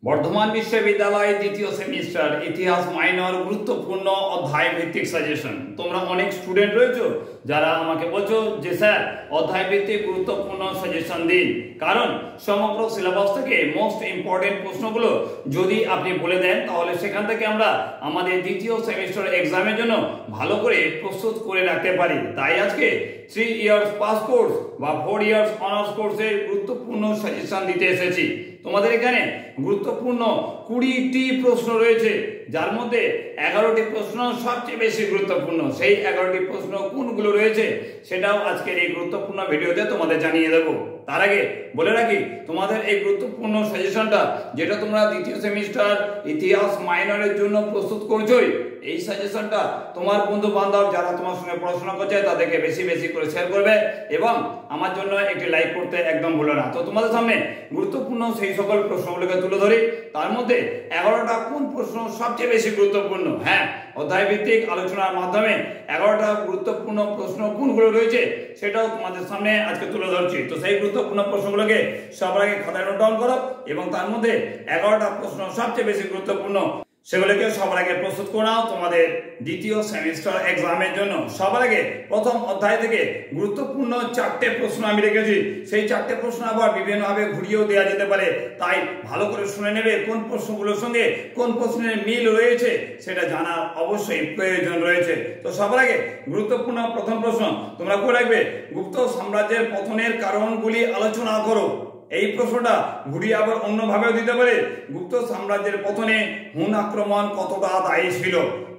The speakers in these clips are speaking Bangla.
বর্ধমান বিশ্ববিদ্যালয় দ্বিতীয় সেমিস্টার ইতিহাস মাইনর গুরুত্বপূর্ণ অধ্যায় ভিত্তিক সাজেশন। তোমরা অনেক স্টুডেন্ট রয়েছো যারা আমাকে বলছো যে স্যার অধ্যায় ভিত্তিক গুরুত্বপূর্ণ সাজেশন দিন, কারণ সমগ্র সিলেবাস থেকে মোস্ট ইম্পর্টেন্ট প্রশ্নগুলো যদি আপনি বলে দেন তাহলে সেখান থেকে আমরা আমাদের দ্বিতীয় সেমিস্টার এক্সামের জন্য ভালো করে প্রস্তুত করে রাখতে পারি। তাই আজকে 3 ইয়ার্স পাস কোর্স বা 4 ইয়ার্স অনার্স কোর্সের গুরুত্বপূর্ণ সাজেশন দিতে এসেছি। তোমাদের এখানে গুরুত্বপূর্ণ 20টি প্রশ্ন রয়েছে, যার মধ্যে 11টি প্রশ্ন সবচেয়ে বেশি গুরুত্বপূর্ণ। সেই 11টি প্রশ্ন কোনগুলো রয়েছে সেটাও আজকের এই গুরুত্বপূর্ণ ভিডিওতে তোমাদের জানিয়ে দেবো। তার আগে বলে রাখি, তোমাদের এই গুরুত্বপূর্ণ সাজেশনটা যেটা তোমরা দ্বিতীয় সেমিস্টার ইতিহাস মাইনরের জন্য প্রস্তুত করছোই, এই সাজেশনটা তোমার বন্ধু বান্ধব যারা তোমার সঙ্গে পড়াশোনা করছে তাদেরকে বেশি বেশি করে শেয়ার করবে এবং আমার জন্য একটি লাইক করতে একদম ভুলো না। তো তোমাদের সামনে গুরুত্বপূর্ণ সেই সকল প্রশ্নগুলোকে তুলে ধরি। তার মধ্যে 11টা কোন প্রশ্ন সবচেয়ে বেশি গুরুত্বপূর্ণ, হ্যাঁ, অধ্যায় ভিত্তিক আলোচনার মাধ্যমে 11টা গুরুত্বপূর্ণ প্রশ্ন কোনগুলো রয়েছে সেটাও তোমাদের সামনে আজকে তুলে ধরছি। তো সেই গুরুত্বপূর্ণ প্রশ্নগুলোকে সবার আগে খাতায় নোট ডাউন করো এবং তার মধ্যে 11টা প্রশ্ন সবচেয়ে বেশি গুরুত্বপূর্ণ সেগুলোকে সবার আগে প্রস্তুত করে নাও তোমাদের দ্বিতীয় সেমিস্টার এক্সামের জন্য। সবার আগে প্রথম অধ্যায় থেকে গুরুত্বপূর্ণ 4টে প্রশ্ন আমি রেখেছি। সেই 4টে প্রশ্ন আবার বিভিন্নভাবে ঘুরিয়েও দেওয়া যেতে পারে, তাই ভালো করে শুনে নেবে কোন প্রশ্নগুলোর সঙ্গে কোন প্রশ্নের মিল রয়েছে সেটা জানার অবশ্যই প্রয়োজন রয়েছে। তো সবার আগে গুরুত্বপূর্ণ প্রথম প্রশ্ন তোমরা করে রাখবে, গুপ্ত সাম্রাজ্যের পতনের কারণগুলি আলোচনা করো। এই প্রশ্নটা ঘুরিয়ে আবার অন্যভাবেও দিতে পারে, গুপ্ত সাম্রাজ্যের পতনে হুন আক্রমণ কতটা দায়ী ছিল।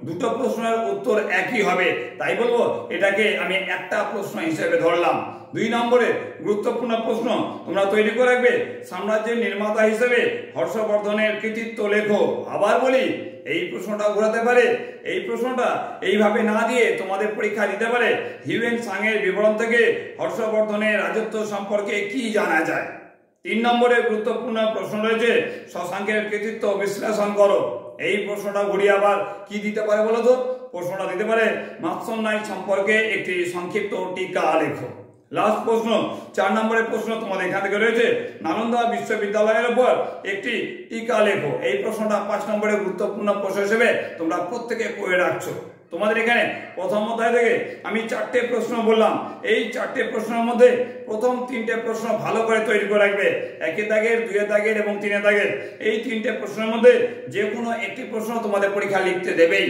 দুটো প্রশ্নের উত্তর একই হবে, তাই বলবো এটাকে আমি একটা প্রশ্ন হিসেবে ধরলাম। 2 নম্বরে গুরুত্বপূর্ণ প্রশ্ন তোমরা তৈরি করে রাখবে, সাম্রাজ্যের নির্মাতা হিসেবে হর্ষবর্ধনের কৃতিত্ব লেখো। আবার বলি, এই প্রশ্নটা ঘোরাতে পারে। এই প্রশ্নটা এইভাবে না দিয়ে তোমাদের পরীক্ষা দিতে পারে, হিউয়েন সাংয়ের বিবরণ থেকে হর্ষবর্ধনের রাজত্ব সম্পর্কে কি জানা যায়। 3 নম্বরে গুরুত্বপূর্ণ প্রশ্ন রয়েছে, শশাঙ্কের কৃতিত্ব বিশ্লেষণ করো। এই প্রশ্নটা ঘুরিয়ে আবার কি দিতে পারে বলো তো? প্রশ্নটা দিতে পারে, মাৎসন্যায় সম্পর্কে একটি সংক্ষিপ্ত টিকা লেখো। লাস্ট প্রশ্ন 4 নম্বরের প্রশ্ন তোমাদের এখান থেকে রয়েছে, নালন্দা বিশ্ববিদ্যালয়ের উপর একটি টিকা লেখো। এই প্রশ্নটা 5 নম্বরের গুরুত্বপূর্ণ প্রশ্ন হিসেবে তোমরা প্রত্যেকে করে রাখছো। তোমাদের এখানে প্রথম অধ্যায় থেকে আমি 4টে প্রশ্ন বললাম। এই 4টে প্রশ্নের মধ্যে প্রথম 3টে প্রশ্ন ভালো করে তৈরি করে রাখবে, 1 দাগের, 2 দাগের এবং 3 দাগের। এই 3টে প্রশ্নের মধ্যে যে কোনো একটি প্রশ্ন তোমাদের পরীক্ষা লিখতে দেবেই।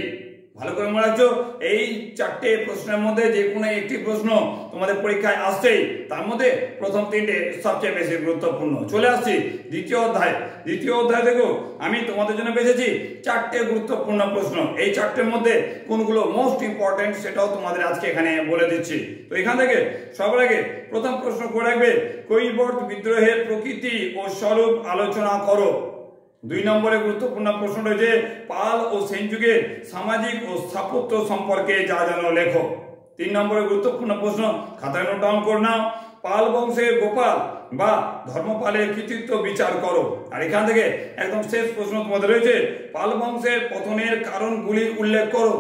ভালো করে মনে রাখছো, এই 4টে প্রশ্নের মধ্যে যে কোনো একটি প্রশ্ন তোমাদের পরীক্ষায় আসছেই, তার মধ্যে প্রথম 3টে সবচেয়ে বেশি গুরুত্বপূর্ণ। চলে আসছি দ্বিতীয় অধ্যায়। দ্বিতীয় অধ্যায় থেকেও আমি তোমাদের জন্য বেছেছি 4টে গুরুত্বপূর্ণ প্রশ্ন। এই 4টের মধ্যে কোনগুলো মোস্ট ইম্পর্টেন্ট সেটাও তোমাদের আজকে এখানে বলে দিচ্ছি। তো এখান থেকে সবার আগে প্রথম প্রশ্ন করে রাখবে, কৈবর্ত বিদ্রোহের প্রকৃতি ও স্বরূপ আলোচনা করো। 2 নম্বরে গুরুত্বপূর্ণ প্রশ্ন রয়েছে, পাল ও সেন যুগের সামাজিক ও স্থাপত্য সম্পর্কে যা জানো লেখো। 3 নম্বরে গুরুত্বপূর্ণ প্রশ্ন খাতায় নোট ডাউন করে নাও, পাল বংশের গোপাল বা ধর্মপালের কৃতিত্ব বিচার করো। আর এখান থেকে একদম শেষ প্রশ্ন তোমাদের রয়েছে, পাল বংশের পতনের কারণগুলি উল্লেখ করো।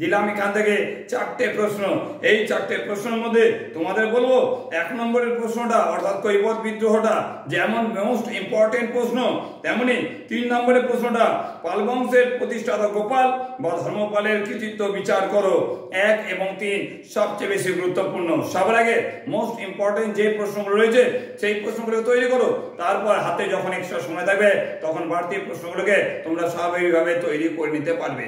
দিলাম এখান থেকে 4টে প্রশ্ন। এই 4টে প্রশ্নের মধ্যে তোমাদের বলবো 1 নম্বরের প্রশ্নটা অর্থাৎ কৈবর্ত বিদ্রোহটা যেমন মোস্ট ইম্পর্টেন্ট প্রশ্ন, তেমনি 3 নম্বরের প্রশ্নটা পাল বংশের প্রতিষ্ঠাতা গোপাল বা ধর্মপালের কৃতিত্ব বিচার করো। 1 এবং 3 সবচেয়ে বেশি গুরুত্বপূর্ণ। সবার আগে মোস্ট ইম্পর্টেন্ট যে প্রশ্নগুলো রয়েছে সেই প্রশ্নগুলো তৈরি করো, তারপর হাতে যখন এক্সট্রা সময় থাকবে তখন বাড়তি প্রশ্নগুলোকে তোমরা স্বাভাবিকভাবে তৈরি করে নিতে পারবে।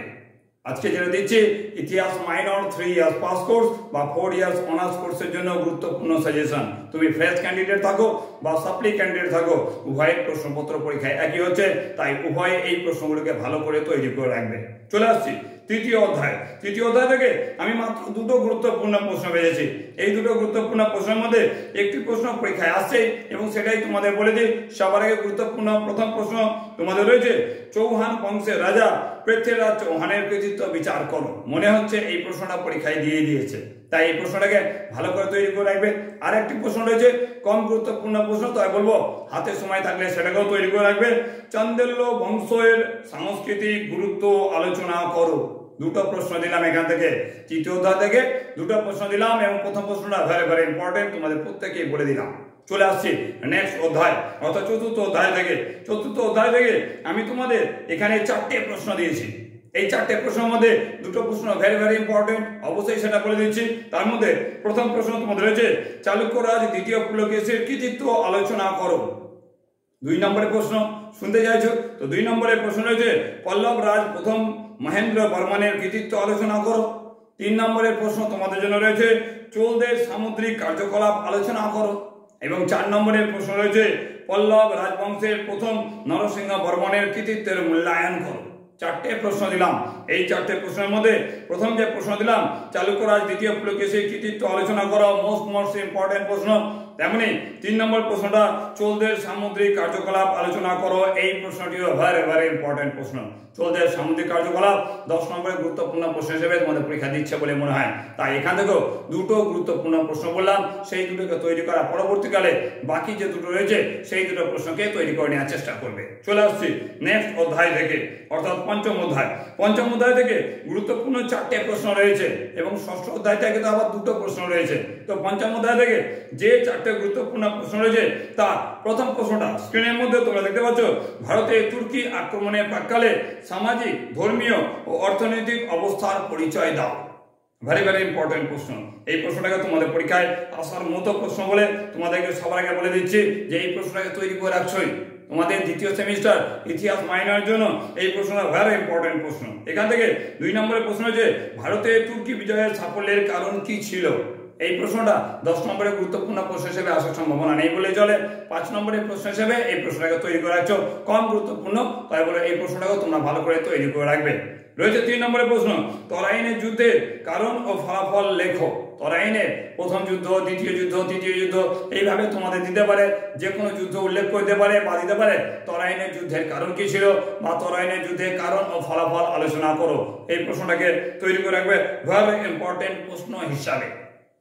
আজকে যেটা দিচ্ছি ইতিহাস মাইনর 3 ইয়ার্স পাস কোর্স বা 4 ইয়ার্স অনার্স কোর্সের জন্য গুরুত্বপূর্ণ সাজেশন। তুমি ফ্রেশ ক্যান্ডিডেট থাকো বা সাপ্লি ক্যান্ডিডেট থাকো, উভয়ের প্রশ্নপত্র পরীক্ষায় একই হচ্ছে, তাই উভয়ে এই প্রশ্নগুলোকে ভালো করে তৈরি করে রাখবে। চলে আসছি তৃতীয় অধ্যায়। তৃতীয় অধ্যায় থেকে আমি মাত্র 2টো গুরুত্বপূর্ণ প্রশ্ন পেয়েছি। এই 2টো গুরুত্বপূর্ণ প্রশ্নের মধ্যে একটি প্রশ্ন পরীক্ষায় আসছে এবং সেটাই তোমাদের বলে দিই। সবার আগে গুরুত্বপূর্ণ প্রথম প্রশ্ন তোমাদের রয়েছে, চৌহান বংশের রাজা পৃথ্বীরাজ চৌহানের কৃতিত্ব বিচার করো। মনে হচ্ছে এই প্রশ্নটা পরীক্ষায় দিয়ে দিয়েছে, তাই এই প্রশ্নটাকে ভালো করে তৈরি করে রাখবে। আর একটি প্রশ্ন রয়েছে কম গুরুত্বপূর্ণ প্রশ্ন, তাই বলবো হাতে সময় থাকলে সেটাকেও তৈরি করে রাখবে, চান্দেল্য বংশের সাংস্কৃতিক গুরুত্ব আলোচনা করো। 2টো প্রশ্ন দিলাম এখান থেকে। তৃতীয় অধ্যায় থেকে 2টো প্রশ্ন দিলাম এবং প্রথম প্রশ্নটা ভেরি ভেরি ইম্পর্টেন্ট, তোমাদের প্রত্যেকেই বলে দিলাম। চলে আসছি নেক্সট অধ্যায় অর্থাৎ চতুর্থ অধ্যায় থেকে আমি তোমাদের এখানে 4টে প্রশ্ন দিয়েছি। এই 4টে প্রশ্নের মধ্যে দুটো প্রশ্ন ভেরি ভেরি ইম্পর্টেন্ট, অবশ্যই সেটা বলে দিচ্ছি। তার মধ্যে প্রথম প্রশ্ন তোমাদের রয়েছে চালুক্য রাজ দ্বিতীয় পুলকেশীর কৃতিত্ব আলোচনা করো। 2 নম্বরের প্রশ্ন শুনতে চাইছো তো 2 নম্বরের প্রশ্ন রয়েছে পল্লব রাজ প্রথম মহেন্দ্র বর্মনের কৃতিত্ব আলোচনা করো। 3 নম্বরের প্রশ্ন তোমাদের জন্য রয়েছে চোলদের সামুদ্রিক কার্যকলাপ আলোচনা করো। এবং 4 নম্বরের প্রশ্ন রয়েছে পল্লব রাজবংশের প্রথম নরসিংহ বর্মনের কৃতিত্বের মূল্যায়ন করো। 4টে প্রশ্ন দিলাম। এই 4টে প্রশ্নের মধ্যে প্রথম যে প্রশ্ন দিলাম চালুক্য রাজ দ্বিতীয় পুলকেশীর কৃতিত্ব আলোচনা করো, মোস্ট ইম্পর্টেন্ট প্রশ্ন। তেমনি 3 নম্বর প্রশ্নটা চোলদের সামুদ্রিক কার্যকলাপ আলোচনা করো, এই প্রশ্নটিও ভেরি ভেরি ইম্পর্টেন্ট প্রশ্ন। চোলদের সামুদ্রিক কার্যকলাপ 10 নম্বরের গুরুত্বপূর্ণ প্রশ্ন হিসেবে তোমাদের পরীক্ষা দিচ্ছে বলে মনে হয়। তাই এখান থেকেও দুটো গুরুত্বপূর্ণ প্রশ্ন বললাম, সেই দুটোকে তৈরি করা পরবর্তীকালে বাকি যে দুটো রয়েছে সেই দুটো প্রশ্নকে তৈরি করে নেওয়ার চেষ্টা করবে। চলে আসছি নেক্সট অধ্যায় থেকে অর্থাৎ পঞ্চম অধ্যায় থেকে গুরুত্বপূর্ণ 4টে প্রশ্ন রয়েছে এবং ষষ্ঠ অধ্যায় থেকে তো আবার দুটো প্রশ্ন রয়েছে। তো পঞ্চম অধ্যায় থেকে যে 4টে গুরুত্বপূর্ণ প্রশ্ন রয়েছে তার প্রথম প্রশ্নটা স্ক্রিনের মধ্যে তোমরা দেখতে পাচ্ছ, ভারতে তুর্কি আক্রমণের প্রাক্কালে সামাজিক, ধর্মীয় ও অর্থনৈতিক অবস্থার পরিচয় দাও। ভেরি ভেরি ইম্পর্টেন্ট প্রশ্ন। এই প্রশ্নটাকে তোমাদের পরীক্ষায় আসার মতো প্রশ্ন বলে তোমাদেরকে সবার আগে বলে দিচ্ছি যে এই প্রশ্নটাকে তৈরি করে রাখছোই। তোমাদের দ্বিতীয় সেমিস্টার ইতিহাস মাইনরের জন্য এই প্রশ্নটা ভেরি ইম্পর্টেন্ট প্রশ্ন। এখান থেকে 2 নম্বরের প্রশ্ন হচ্ছে ভারতে তুর্কি বিজয়ের সাফল্যের কারণ কি ছিল। এই প্রশ্নটা 10 নম্বরের গুরুত্বপূর্ণ প্রশ্ন হিসেবে আসার সম্ভাবনা নেই বলে চলে। 5 নম্বরের প্রশ্ন হিসেবে এই প্রশ্নটাকে তৈরি করে রাখছো, কম গুরুত্বপূর্ণ, তাই বলে এই প্রশ্নটাকে তোমরা ভালো করে তৈরি করে রাখবে। রয়েছে 3 নম্বরের প্রশ্ন তরাইনের যুদ্ধের কারণ ও ফলাফল লেখো। তরাইনের প্রথম যুদ্ধ, দ্বিতীয় যুদ্ধ, তৃতীয় যুদ্ধ এইভাবে তোমাদের দিতে পারে, যে কোনো যুদ্ধ উল্লেখ করতে পারে বা দিতে পারে তরাইনের যুদ্ধের কারণ কি ছিল বা তরাইনের যুদ্ধের কারণ ও ফলাফল আলোচনা করো। এই প্রশ্নটাকে তৈরি করে রাখবে ভেরি ইম্পর্টেন্ট প্রশ্ন হিসাবে।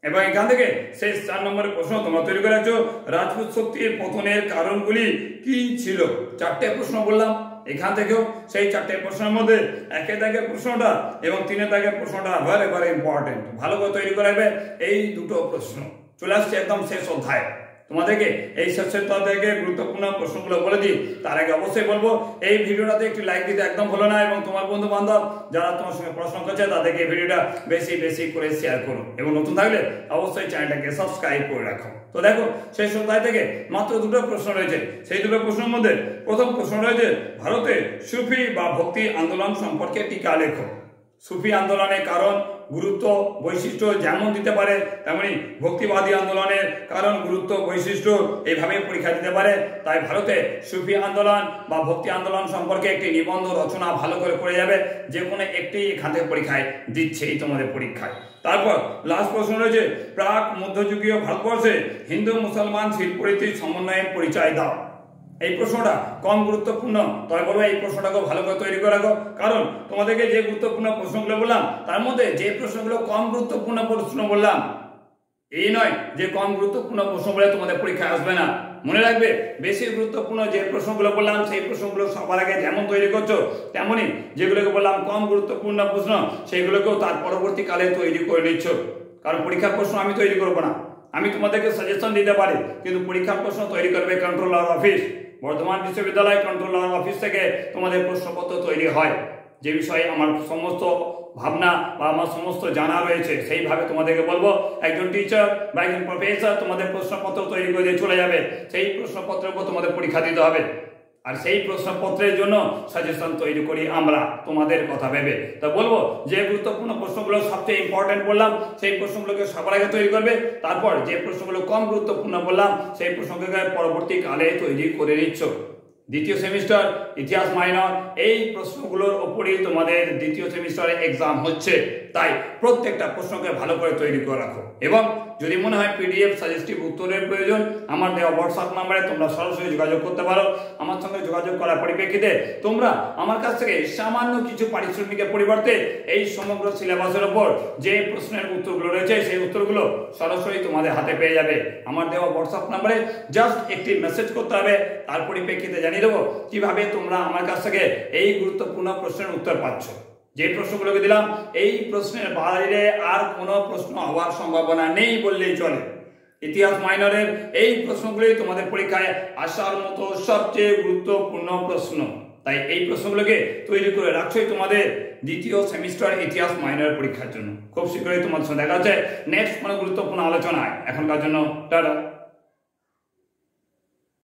এবং এখান থেকে শেষ 4 নম্বরের প্রশ্ন তোমরা তৈরি করে রাখছো রাজপুত শক্তির পতনের কারণগুলি কি ছিল। 4টে প্রশ্ন বললাম, এখান থেকেও সেই 4টে প্রশ্নের মধ্যে 1 দাগের প্রশ্নটা এবং 3 দাগের প্রশ্নটা ভেরি ভেরি ইম্পর্টেন্ট, ভালো করে তৈরি করে রাখবে এই দুটো প্রশ্ন। চলে আসছে একদম শেষ অধ্যায়। তোমাদেরকে এই শেষ অধ্যায় থেকে গুরুত্বপূর্ণ প্রশ্নগুলো বলে দিই। তার আগে অবশ্যই বলবো এই ভিডিওটাতে একটি লাইক দিতে একদম ভুলো না এবং তোমার বন্ধু বান্ধব যারা তোমার সঙ্গে পড়াশোনা করছে তাদেরকে ভিডিওটা বেশি বেশি করে শেয়ার করো এবং নতুন থাকলে অবশ্যই চ্যানেলটাকে সাবস্ক্রাইব করে রাখো। তো দেখো সেই অধ্যায় থেকে মাত্র দুটো প্রশ্ন রয়েছে। সেই দুটো প্রশ্নের মধ্যে প্রথম প্রশ্ন রয়েছে ভারতে সুফি বা ভক্তি আন্দোলন সম্পর্কে টিকা লেখো। সুফি আন্দোলনের কারণ, গুরুত্ব, বৈশিষ্ট্য যেমন দিতে পারে তেমনি ভক্তিবাদী আন্দোলনের কারণ, গুরুত্ব, বৈশিষ্ট্য এইভাবে পরীক্ষা দিতে পারে। তাই ভারতে সুফি আন্দোলন বা ভক্তি আন্দোলন সম্পর্কে একটি নিবন্ধ রচনা ভালো করে করে যাবে, যে কোনো একটি এখান থেকে পরীক্ষায় দিচ্ছেই তোমাদের পরীক্ষায়। তারপর লাস্ট প্রশ্ন রয়েছে প্রাক মধ্যযুগীয় ভারতবর্ষে হিন্দু মুসলমান শিল্পরীতির সমন্বয়ের পরিচয় দাও। এই প্রশ্নটা কম গুরুত্বপূর্ণ, তবে বলবো এই প্রশ্নটাকে ভালো করে তৈরি করে রাখো, কারণ তোমাদেরকে যে গুরুত্বপূর্ণ প্রশ্নগুলো বললাম তার মধ্যে যে প্রশ্নগুলো কম গুরুত্বপূর্ণ প্রশ্ন বললাম এই নয় যে কম গুরুত্বপূর্ণ প্রশ্ন বলে তোমাদের পরীক্ষায় আসবে না। মনে রাখবে বেশি গুরুত্বপূর্ণ যে প্রশ্নগুলো বললাম সেই প্রশ্নগুলো সবার আগে যেমন তৈরি করছো তেমনি যেগুলোকে বললাম কম গুরুত্বপূর্ণ প্রশ্ন সেইগুলোকেও তার পরবর্তীকালে তৈরি করে নিচ্ছ। কারণ পরীক্ষার প্রশ্ন আমি তৈরি করবো না, আমি তোমাদেরকে সাজেশন দিতে পারি, কিন্তু পরীক্ষার প্রশ্ন তৈরি করবে কন্ট্রোলার অফিস। বর্ধমান বিশ্ববিদ্যালয় কন্ট্রোলার অফিস থেকে তোমাদের প্রশ্নপত্র তৈরি হয়। যে বিষয়ে আমার সমস্ত ভাবনা বা আমার সমস্ত জানা রয়েছে সেইভাবে তোমাদেরকে বলবো। একজন টিচার বা একজন প্রফেসর তোমাদের প্রশ্নপত্র তৈরি করে দিয়ে চলে যাবে, সেই প্রশ্নপত্রের উপর তোমাদের পরীক্ষা দিতে হবে। আর সেই প্রশ্নপত্রের জন্য সাজেশন তৈরি করি আমরা তোমাদের কথা ভেবে। তা বলবো যে গুরুত্বপূর্ণ প্রশ্নগুলো সবচেয়ে ইম্পর্টেন্ট বললাম সেই প্রশ্নগুলোকে সবার আগে তৈরি করবে, তারপর যে প্রশ্নগুলো কম গুরুত্বপূর্ণ বললাম সেই প্রশ্নগুলোকে পরবর্তীকালে তৈরি করে নিচ্ছ। দ্বিতীয় সেমিস্টার ইতিহাস মাইনর এই প্রশ্নগুলোর উপরই তোমাদের দ্বিতীয় সেমিস্টারে এক্সাম হচ্ছে, তাই প্রত্যেকটা প্রশ্নকে ভালো করে তৈরি করে রাখো। এবং যদি মনে হয় পিডিএফ সাজেস্টিভ উত্তরের প্রয়োজন আমার দেওয়া হোয়াটসঅ্যাপ নাম্বারে তোমরা সরাসরি যোগাযোগ করতে পারো। আমার সঙ্গে যোগাযোগ করার পরিপ্রেক্ষিতে তোমরা আমার কাছ থেকে সামান্য কিছু পারিশ্রমিকের পরিবর্তে এই সমগ্র সিলেবাসের উপর যে প্রশ্নের উত্তরগুলো রয়েছে সেই উত্তরগুলো সরাসরি তোমাদের হাতে পেয়ে যাবে। আমার দেওয়া হোয়াটসঅ্যাপ নাম্বারে জাস্ট একটি মেসেজ করতে হবে, তার পরিপ্রেক্ষিতে জানিয়ে দেবো কিভাবে তোমরা আমার কাছ থেকে এই গুরুত্বপূর্ণ প্রশ্নের উত্তর পাচ্ছ। যে প্রশ্নগুলোকে দিলাম এই প্রশ্নের বাইরে আর কোনো প্রশ্ন হওয়ার সম্ভাবনা নেই বললেই চলে। ইতিহাস মাইনরের এই প্রশ্নগুলি তোমাদের পরীক্ষায় আসার মতো সবচেয়ে গুরুত্বপূর্ণ প্রশ্ন, তাই এই প্রশ্নগুলোকে তৈরি করে রাখছোই তোমাদের দ্বিতীয় সেমিস্টার ইতিহাস মাইনরের পরীক্ষার জন্য। খুব শীঘ্রই তোমাদের সাথে দেখা হচ্ছে নেক্সট কোনো গুরুত্বপূর্ণ আলোচনায়। এখনকার জন্য টাটা।